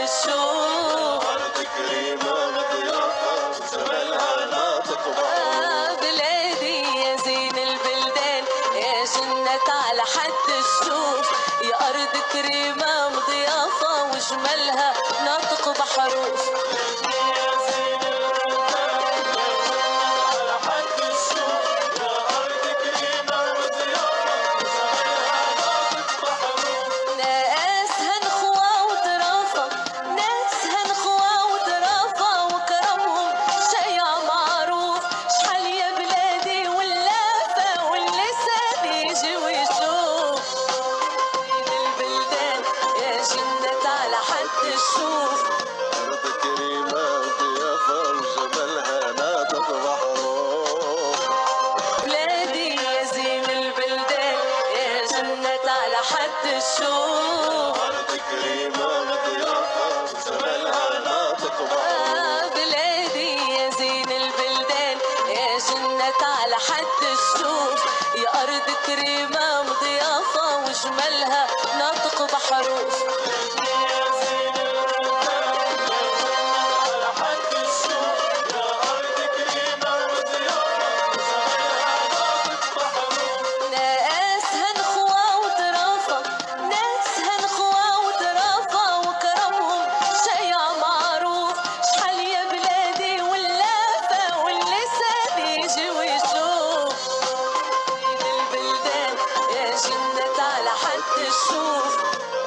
الشوق. أرض كريمة مضيافة وجمالها ناطق بحروف. بلادي يا زين البلدان يا جنة على حد الشوف. يا أرض كريمة مضيافة وجمالها ناطق بحروف. الشوف أرض كريمة ضيافة وجمالها ناطق بحروف. بلادي يا زين البلدان يا جنة على حد الشوف. أرض كريمة مضيافة وجمالها ناطق بحروف. بلادي يا زين البلدان يا جنة على حد الشوف. يا أرض كريمة مضيافة وجمالها ناطق بحروف. الشوف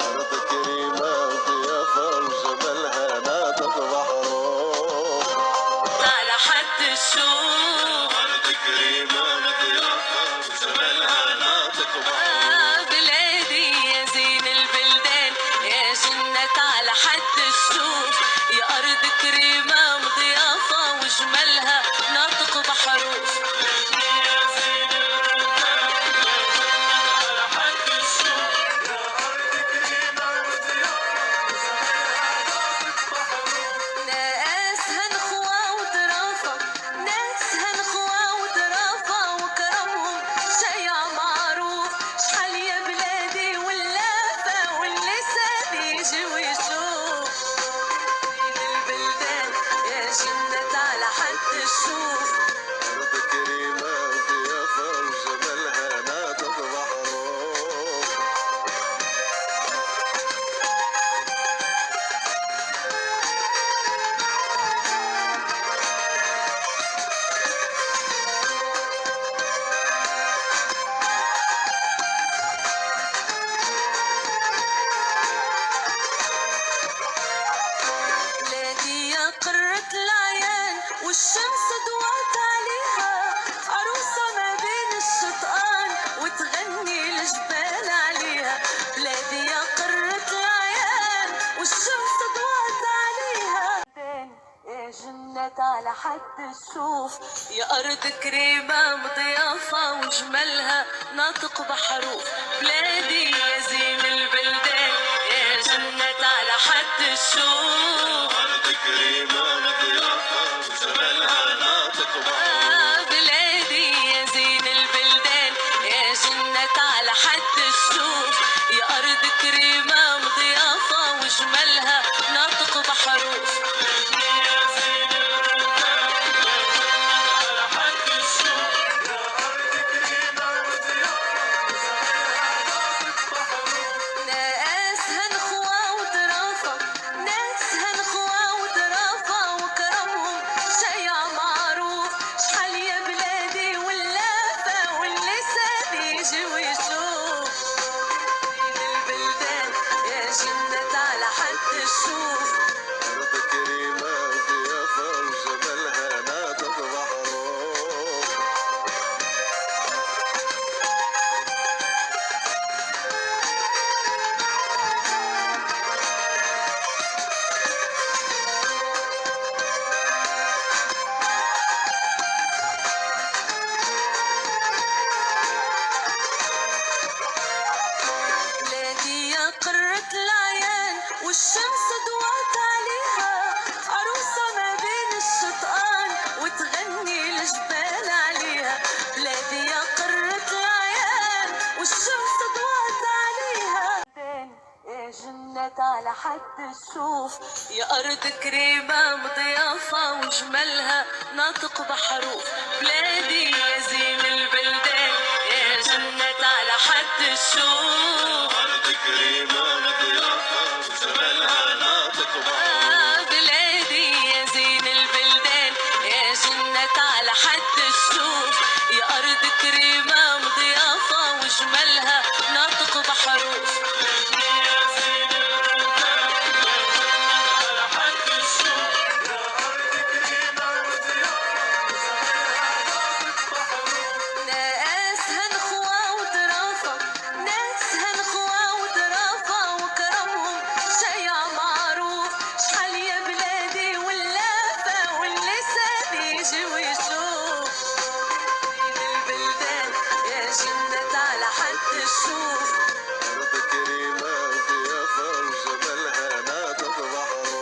أرض كريمة ضيافة وجمالها ناطق بحروف. على حد الشوف. أرض كريمة ضيافة وجمالها ناطق بحروف. بلادي يا زين البلدان يا جنة على حد الشوف. يا أرض كريمة مضيافة وجمالها ناطق بحروف. الشوف أرض كريمة ضيافة وجمالها ناطق بحروف. بلادي يا قرة العيان والشمس ضوت عليها. عروسة ما بين الشطآن وتغني الجبال عليها. بلادي يا قرة العيان والشمس ضوت عليها. يا جنة على حد الشوف. يا أرض كريمة مضيافة وجمالها ناطق بحروف. بلادي يا زين البلدان يا جنة على حد الشوف. أرض كريمة ضيافة وجمالها ناطق بحروف. بلادي يا زين البلدان يا جنة على حد الشوف. يا أرض كريمة مضيافة وجمالها ناطق بحروف. ناس هنخوة وطرافة على حد تشوف. يا أرض كريمة مضيافة وجمالها ناطق بحروف. بلادي يا زين البلدان يا جنة على حد تشوف. أرض كريمة مضيافة وجمالها ناطق بحروف. بلادي يا زين البلدان يا جنة على حد تشوف. يا أرض كريمة مضيافة وجمالها ناطق بحروف. ناسها نخوة وطرافة، ناسها نخوة وطرافة وكرمهم شيع معروف. شحال يا بلادي واللافة واللسان يجي ويشوف. البلدان يا جنة على حد تشوف. أرض كريمة مضيافة وجمالها ناطق بحروف.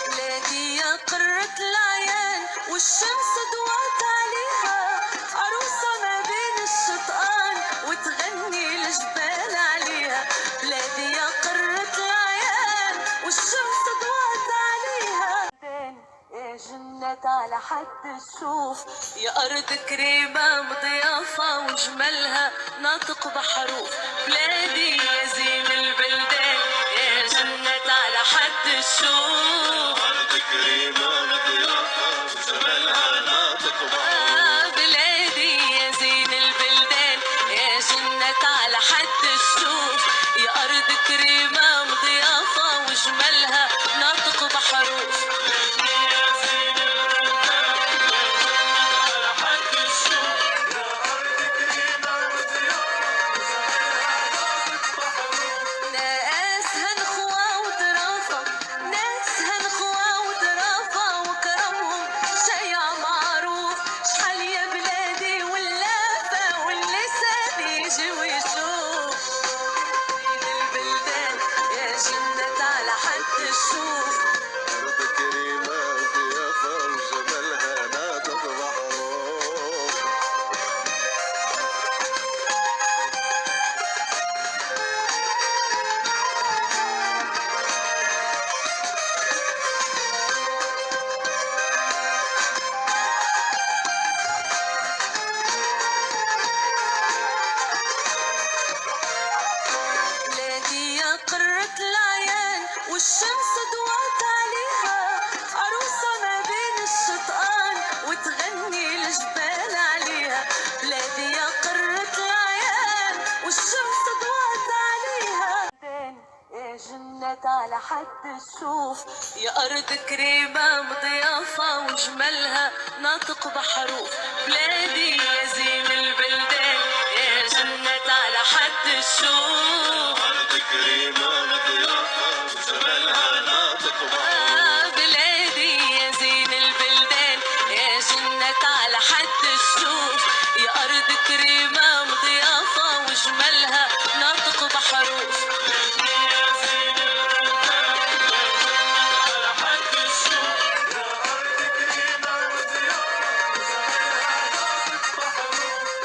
بلادي يا قرة العيان والشمس ضوات عليها. عروسة ما بين الشطآن وتغني الجبال عليها. بلادي يا قرة العيان والشمس ضوات عليها. يا جنة على حد تشوف. يا أرض كريمة مضيافة وجمالها ناطق بحروف. بلادي يا زين البلدان يا جنة على حد تشوف. أرض كريمة مضيافة وجمالها ناطق بحروف. بلادي يا زين البلدان يا جنة على حد تشوف. يا أرض كريمة مضيافة وجمالها ناطق بحروف. ناسها نخوة وطرافة، ناسها نخوة وطرافة وكرمهم شيع معروف. شحال يا بلادي واللافة واللسان يجي ويشوف. البلدان يا جنة على حد تشوف. أرض كريمة مضيافة وجمالها ناطق بحروف. بلادي يا قرة العيان والشمس ضوات عليها. عروسة ما بين الشطآن وتغني الجبال عليها. بلادي يا قرة العيان والشمس ضوات عليها. يا جنة على حد تشوف. يا أرض كريمة مضيافة وجمالها ناطق بحروف. بلادي يا زين البلدان يا جنة على حد تشوف. أرض كريمة مضيافة وجمالها ناطق بحروف. بلادي يا زين البلدان يا جنة على حد تشوف. يا أرض كريمة مضيافة وجمالها ناطق بحروف.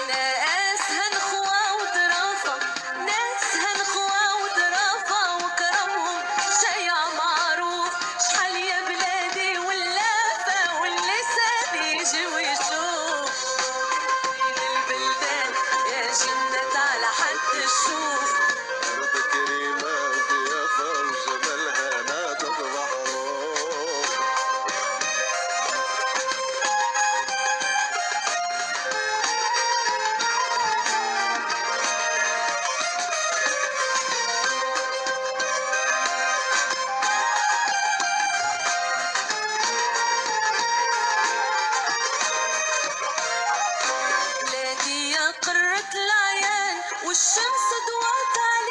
ناسها نخوة وطرافة، ناسها نخوة وطرافة وكرمهم شيع معروف. شحال يا بلادي واللافة واللسان يجي ويشوف. البلدان يا جنة على حد تشوف. أرض كريمة مضيافة وجمالها ناطق بحروف. بلادي يا قرة العيان والشمس ضوات عليها.